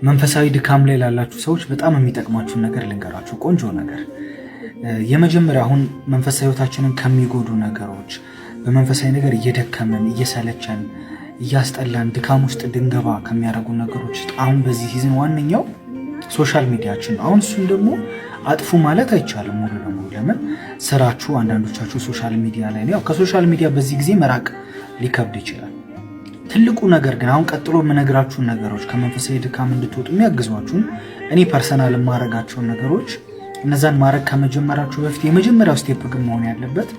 መንፈሳዊ ድካም ላይ ላላችሁ ሰዎች በጣም የሚጠቅማችሁን ነገር ልንገራችሁ። ቆንጆ ነገር የመጀመሪያ አሁን መንፈሳዊ ህይወታችንን ከሚጎዱ ነገሮች በመንፈሳዊ ነገር እየደከመን እየሰለቸን እያስጠላን ድካም ውስጥ ድንገባ ከሚያደርጉ ነገሮች ውስጥ አሁን በዚህ ሲዝን ዋነኛው ሶሻል ሚዲያችን ነው። አሁን እሱን ደግሞ አጥፉ ማለት አይቻልም ሙሉ ለሙሉ። ለምን ስራችሁ አንዳንዶቻችሁ ሶሻል ሚዲያ ላይ ነው። ከሶሻል ሚዲያ በዚህ ጊዜ መራቅ ሊከብድ ይችላል። ትልቁ ነገር ግን አሁን ቀጥሎ የምነግራችሁን ነገሮች ከመንፈሳዊ ድካም እንድትወጡ የሚያግዟችሁን እኔ ፐርሰናል የማረጋቸውን ነገሮች እነዛን ማድረግ ከመጀመራችሁ በፊት የመጀመሪያው ስቴፕ ግን መሆን ያለበት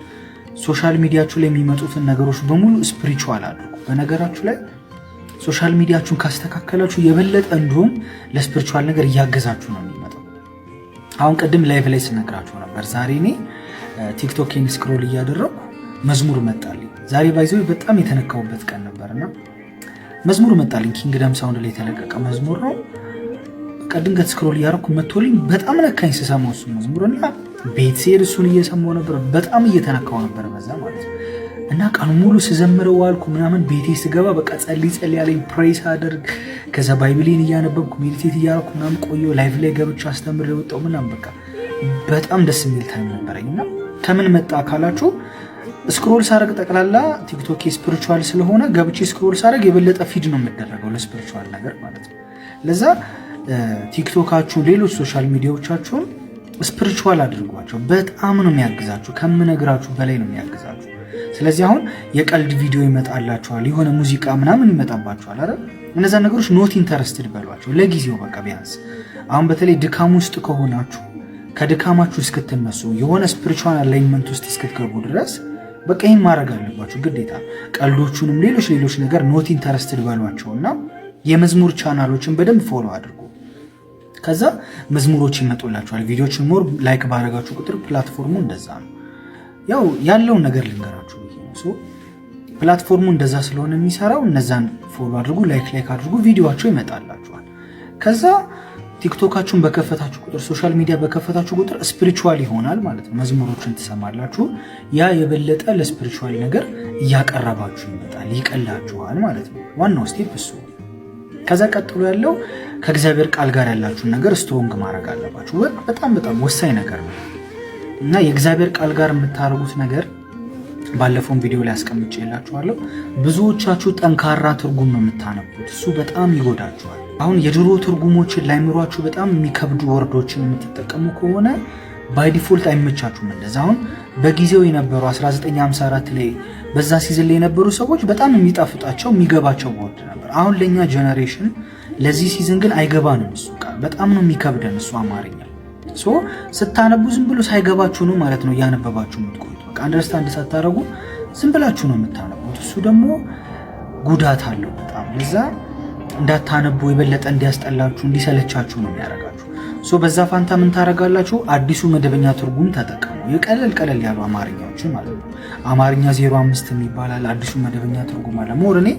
ሶሻል ሚዲያችሁ ላይ የሚመጡትን ነገሮች በሙሉ ስፒሪቹዋል አድርጉ። በነገራችሁ ላይ ሶሻል ሚዲያችሁን ካስተካከላችሁ የበለጠ እንዲሁም ለስፒሪቹዋል ነገር እያገዛችሁ ነው የሚመጣው። አሁን ቅድም ላይቭ ላይ ስነግራችሁ ነበር። ዛሬ እኔ ቲክቶክን ስክሮል እያደረኩ መዝሙር መጣልኝ። ዛሬ ባይዘው በጣም የተነካውበት ቀን ነበርና መዝሙር መጣልኝ። ኪንግደም ሳውንድ ላይ የተለቀቀ መዝሙር ነው። ድንገት ስክሮል እያደረኩ መጥቶልኝ በጣም ነካኝ ስሰማው እሱ መዝሙርና ቤት ስሄድ እሱን እየሰማው ነበር። በጣም እየተነካው ነበር በዛ ማለት ነው። እና ቀኑ ሙሉ ስዘምረው ዋልኩ ምናምን። ቤቴ ስገባ በቃ ጸልይ ያለኝ ፕሬስ አደርግ። ከዛ ባይብሌን እያነበብኩ ሜዲቴት እያደረኩ ምናምን ቆየሁ። ላይቭ ላይ ገብቼ አስተምር የወጣው ምናምን በቃ በጣም ደስ የሚል ታይም ነበረኝና ከምን መጣ ካላችሁ ስክሮል ሳረግ ጠቅላላ ቲክቶክ ስፒሪቹዋል ስለሆነ ገብቼ ስክሮል ሳረግ የበለጠ ፊድ ነው የምደረገው ለስፒሪቹዋል ነገር ማለት ነው። ለዛ ቲክቶካችሁን ሌሎች ሶሻል ሚዲያዎቻችሁን ስፒሪቹዋል አድርጓቸው። በጣም ነው የሚያግዛችሁ፣ ከምነግራችሁ በላይ ነው የሚያግዛችሁ። ስለዚህ አሁን የቀልድ ቪዲዮ ይመጣላችኋል፣ የሆነ ሙዚቃ ምናምን ይመጣባችኋል አይደል? እነዛ ነገሮች ኖት ኢንተረስትድ በሏቸው ለጊዜው በቃ ቢያንስ። አሁን በተለይ ድካም ውስጥ ከሆናችሁ ከድካማችሁ እስክትነሱ የሆነ ስፒሪቹዋል አላይንመንት ውስጥ እስክትገቡ ድረስ በቃ ይህን ማድረግ አለባችሁ ግዴታ። ቀልዶቹንም ሌሎች ነገር ኖት ኢንተረስትድ በሏቸውና የመዝሙር ቻናሎችን በደንብ ፎሎ አድርጉ። ከዛ መዝሙሮች ይመጡላችኋል። ቪዲዮችን ሞር ላይክ ባረጋችሁ ቁጥር ፕላትፎርሙ እንደዛ ነው። ያው ያለውን ነገር ልንገራችሁ ነው። ፕላትፎርሙ እንደዛ ስለሆነ የሚሰራው እነዛን ፎሎ አድርጉ፣ ላይክ አድርጉ፣ ቪዲዮአቸው ይመጣላችኋል። ከዛ ቲክቶካችሁን በከፈታችሁ ቁጥር ሶሻል ሚዲያ በከፈታችሁ ቁጥር ስፒሪቹዋል ይሆናል ማለት ነው። መዝሙሮችን ትሰማላችሁ። ያ የበለጠ ለስፒሪቹዋል ነገር እያቀረባችሁ ይመጣል፣ ይቀላችኋል ማለት ነው። ዋናው ስቴፕ እሱ። ከዛ ቀጥሎ ያለው ከእግዚአብሔር ቃል ጋር ያላችሁን ነገር ስትሮንግ ማድረግ አለባችሁ። በጣም ወሳኝ ነገር ነው እና የእግዚአብሔር ቃል ጋር የምታደርጉት ነገር ባለፈውን ቪዲዮ ላይ አስቀምጬላችኋለሁ። ብዙዎቻችሁ ጠንካራ ትርጉም ነው የምታነቡት፣ እሱ በጣም ይጎዳችኋል። አሁን የድሮ ትርጉሞችን ላይምሯችሁ በጣም የሚከብዱ ወርዶችን የምትጠቀሙ ከሆነ ባይ ዲፎልት አይመቻችሁም። እንደዛ አሁን በጊዜው የነበሩ 1954 ላይ በዛ ሲዝን ላይ የነበሩ ሰዎች በጣም የሚጣፍጣቸው የሚገባቸው ወርድ ነበር። አሁን ለኛ ጀነሬሽን ለዚህ ሲዝን ግን አይገባንም። እሱ ቃል በጣም ነው የሚከብደን እሱ አማርኛ። ስታነቡ ዝም ብሎ ሳይገባችሁ ነው ማለት ነው እያነበባችሁ የምትቆዩት። በቃ አንደርስታንድ ሳታረጉ ዝም ብላችሁ ነው የምታነቡት። እሱ ደግሞ ጉዳት አለው በጣም። ለዛ እንዳታነቡ የበለጠ እንዲያስጠላችሁ እንዲሰለቻችሁ ነው የሚያደርጋችሁ። በዛ ፋንታ ምን ታረጋላችሁ? አዲሱ መደበኛ ትርጉም ተጠቀሙ። የቀለል ያሉ አማርኛዎችን ማለት ነው። አማርኛ 05 የሚባላል አዲሱ መደበኛ ትርጉም አለ። ሞር እኔ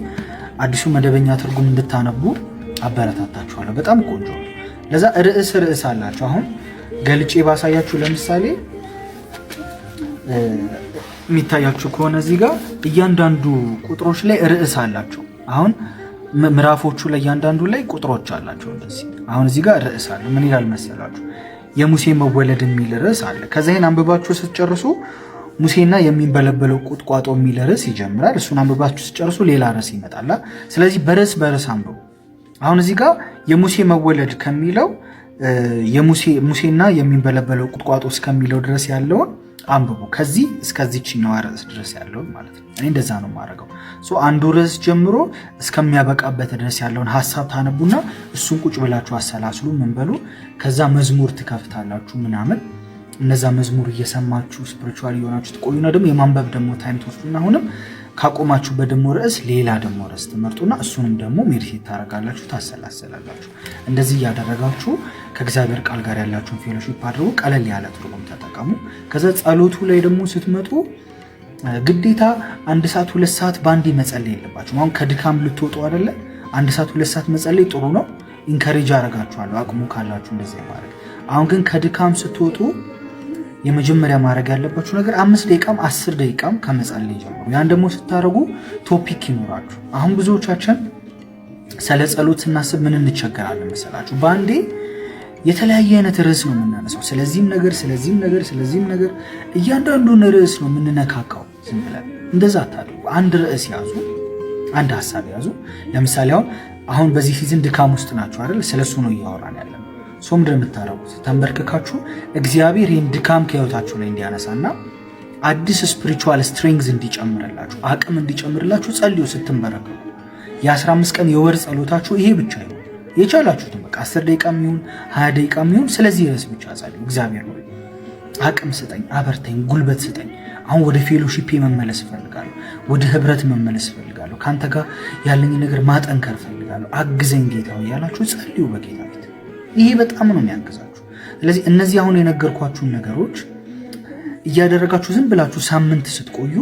አዲሱ መደበኛ ትርጉም እንድታነቡ አበረታታችኋለሁ። በጣም ቆንጆ ነው። ለዛ ርዕስ አላችሁ። አሁን ገልጬ ባሳያችሁ ለምሳሌ የሚታያችሁ ከሆነ እዚህ ጋር እያንዳንዱ ቁጥሮች ላይ ርዕስ አላቸው። አሁን ምዕራፎቹ ላይ እያንዳንዱ ላይ ቁጥሮች አላቸው እንደዚህ። አሁን እዚህ ጋር ርዕስ አለ። ምን ይላል መሰላችሁ? የሙሴ መወለድ የሚል ርዕስ አለ። ከዛ ይሄን አንብባችሁ ስትጨርሱ ሙሴና የሚንበለበለው ቁጥቋጦ የሚል ርዕስ ይጀምራል። እሱን አንብባችሁ ስትጨርሱ ሌላ ርዕስ ይመጣል። ስለዚህ በርዕስ አንብቡ። አሁን እዚህ ጋር የሙሴ መወለድ ከሚለው ሙሴና የሚንበለበለው ቁጥቋጦ እስከሚለው ድረስ ያለውን አንብቡ። ከዚህ እስከዚህኛው ርዕስ ድረስ ያለውን ማለት ነው። እኔ እንደዛ ነው የማደርገው። አንዱ ርዕስ ጀምሮ እስከሚያበቃበት ድረስ ያለውን ሐሳብ ታነቡና እሱን ቁጭ ብላችሁ አሰላስሉ። ምን በሉ። ከዛ መዝሙር ትከፍታላችሁ ምናምን። እነዛ መዝሙር እየሰማችሁ ስፒሪቹዋል እየሆናችሁ ትቆዩና ደግሞ የማንበብ ደግሞ ታይም ትወስዱና አሁንም ካቆማችሁበት ደግሞ ርዕስ ሌላ ደግሞ ርዕስ ትመርጡና እሱንም ደግሞ ሜዲቴት ታደርጋላችሁ፣ ታሰላሰላላችሁ። እንደዚህ እያደረጋችሁ ከእግዚአብሔር ቃል ጋር ያላችሁን ፌሎሺፕ አድርጉ። ቀለል ያለ ትርጉም ተጠቀሙ። ከዛ ጸሎቱ ላይ ደግሞ ስትመጡ ግዴታ 1 ሰዓት 2 ሰዓት ባንዴ መጸለይ የለባችሁ። አሁን ከድካም ልትወጡ አይደለ? 1 ሰዓት 2 ሰዓት መጸለይ ጥሩ ነው። ኢንካሬጅ አደርጋችኋለሁ አቅሙ ካላችሁ እንደዚህ ማድረግ። አሁን ግን ከድካም ስትወጡ የመጀመሪያ ማድረግ ያለባችሁ ነገር 5 ደቂቃም 10 ደቂቃም ከመጸለይ ጀምሩ። ያን ደግሞ ስታደርጉ ቶፒክ ይኖራችሁ። አሁን ብዙዎቻችን ስለ ጸሎት ስናስብ ምን እንቸገራለን መሰላችሁ? በአንዴ የተለያየ አይነት ርዕስ ነው የምናነሳው። ስለዚህም ነገር እያንዳንዱን ርዕስ ነው የምንነካካው። ዝም ብለን እንደዛ አታድርጉ። አንድ ርዕስ ያዙ፣ አንድ ሐሳብ ያዙ። ለምሳሌ አሁን በዚህ ሲዝን ድካም ውስጥ ናችሁ አይደል? ስለሱ ነው እያወራን ያለን። ምንድን የምታደርጉት? ተንበርክካችሁ እግዚአብሔር ይህን ድካም ከህይወታችሁ ላይ እንዲያነሳና አዲስ ስፒሪቹዋል ስትሬንግዝ እንዲጨምርላችሁ፣ አቅም እንዲጨምርላችሁ ጸልዩ። ስትንበረከኩ የ15 ቀን የወር ጸሎታችሁ ይሄ ብቻ ይሁን። የቻላችሁትን በቃ 10 ደቂቃ የሚሆን 20 ደቂቃ የሚሆን ስለዚህ ርዕስ ብቻ ጸልዩ። እግዚአብሔር ሆይ አቅም ስጠኝ፣ አበርተኝ፣ ጉልበት ስጠኝ። አሁን ወደ ፌሎሺፕ መመለስ እፈልጋለሁ፣ ወደ ህብረት መመለስ እፈልጋለሁ፣ ካንተ ጋር ያለኝ ነገር ማጠንከር እፈልጋለሁ፣ አግዘኝ ጌታ ሆይ ያላችሁ ጸልዩ በጌታ ፊት። ይሄ በጣም ነው የሚያግዛችሁ። ስለዚህ እነዚህ አሁን የነገርኳችሁን ነገሮች እያደረጋችሁ ዝም ብላችሁ ሳምንት ስትቆዩ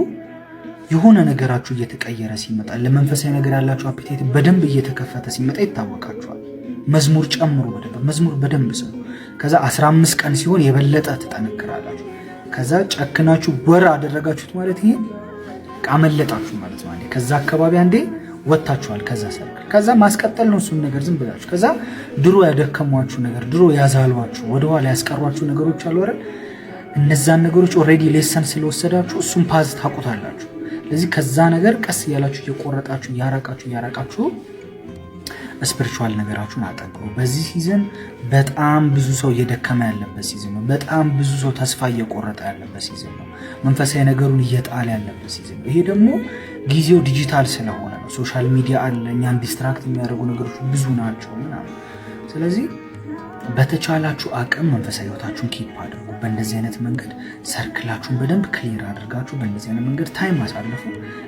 የሆነ ነገራችሁ እየተቀየረ ሲመጣ፣ ለመንፈሳዊ ነገር ያላችሁ አፒቴት በደንብ እየተከፈተ ሲመጣ ይታወቃችኋል። መዝሙር ጨምሩ፣ መዝሙር በደንብ ስሙ። ከዛ 15 ቀን ሲሆን የበለጠ ትጠነክራላችሁ። ከዛ ጨክናችሁ ወር አደረጋችሁት ማለት ይሄ አመለጣችሁ ማለት ነው። ከዛ አካባቢ አንዴ ወጣችኋል ከዛ ሰርክል። ከዛ ማስቀጠል ነው እሱን ነገር ዝም ብላችሁ። ከዛ ድሮ ያደከሟችሁ ነገር፣ ድሮ ያዛሏችሁ፣ ወደኋላ ያስቀሯችሁ ነገሮች አሉ አይደል? እነዛን ነገሮች ኦልሬዲ ሌሰን ስለወሰዳችሁ እሱን ፓዝ ታውቁታላችሁ። ስለዚህ ከዛ ነገር ቀስ እያላችሁ እየቆረጣችሁ እያራቃችሁ ስፒሪቹዋል ነገራችሁን አጠንክሩ። በዚህ ሲዝን በጣም ብዙ ሰው እየደከመ ያለበት ሲዝን ነው። በጣም ብዙ ሰው ተስፋ እየቆረጠ ያለበት ሲዝን ነው። መንፈሳዊ ነገሩን እየጣለ ያለበት ሲዝን ነው። ይሄ ደግሞ ጊዜው ዲጂታል ስለሆነ ነው። ሶሻል ሚዲያ አለ፣ እኛን ዲስትራክት የሚያደርጉ ነገሮች ብዙ ናቸው ምናምን። ስለዚህ በተቻላችሁ አቅም መንፈሳዊ ህይወታችሁን ኪፕ አድርጉ። በእንደዚህ አይነት መንገድ ሰርክላችሁን በደንብ ክሊር አድርጋችሁ በእንደዚህ አይነት መንገድ ታይም አሳልፉ።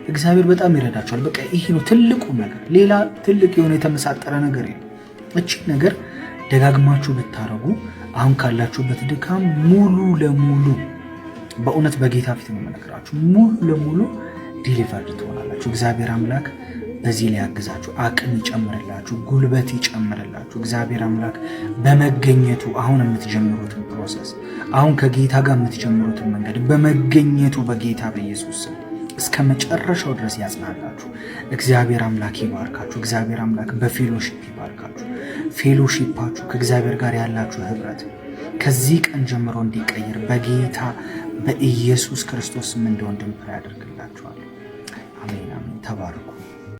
እግዚአብሔር በጣም ይረዳችኋል። በቃ ይሄ ነው ትልቁ ነገር። ሌላ ትልቅ የሆነ የተመሳጠረ ነገር የለም። እቺ ነገር ደጋግማችሁ ብታረጉ አሁን ካላችሁበት ድካም ሙሉ ለሙሉ በእውነት በጌታ ፊት ነው የምነግራችሁ፣ ሙሉ ለሙሉ ዲሊቨርድ ትሆናላችሁ። እግዚአብሔር አምላክ በዚህ ላይ ያግዛችሁ፣ አቅም ይጨምርላችሁ፣ ጉልበት ይጨምርላችሁ። እግዚአብሔር አምላክ በመገኘቱ አሁን የምትጀምሩትን ፕሮሰስ፣ አሁን ከጌታ ጋር የምትጀምሩትን መንገድ በመገኘቱ በጌታ በኢየሱስ ስም እስከ መጨረሻው ድረስ ያጽናላችሁ። እግዚአብሔር አምላክ ይባርካችሁ። እግዚአብሔር አምላክ በፌሎሺፕ ይባርካችሁ። ፌሎሺፓችሁ ከእግዚአብሔር ጋር ያላችሁ ህብረት ከዚህ ቀን ጀምሮ እንዲቀየር በጌታ በኢየሱስ ክርስቶስ ስም እንደወንድም ፕሬ ያደርግላችኋል። አሜን አሜን። ተባረኩ።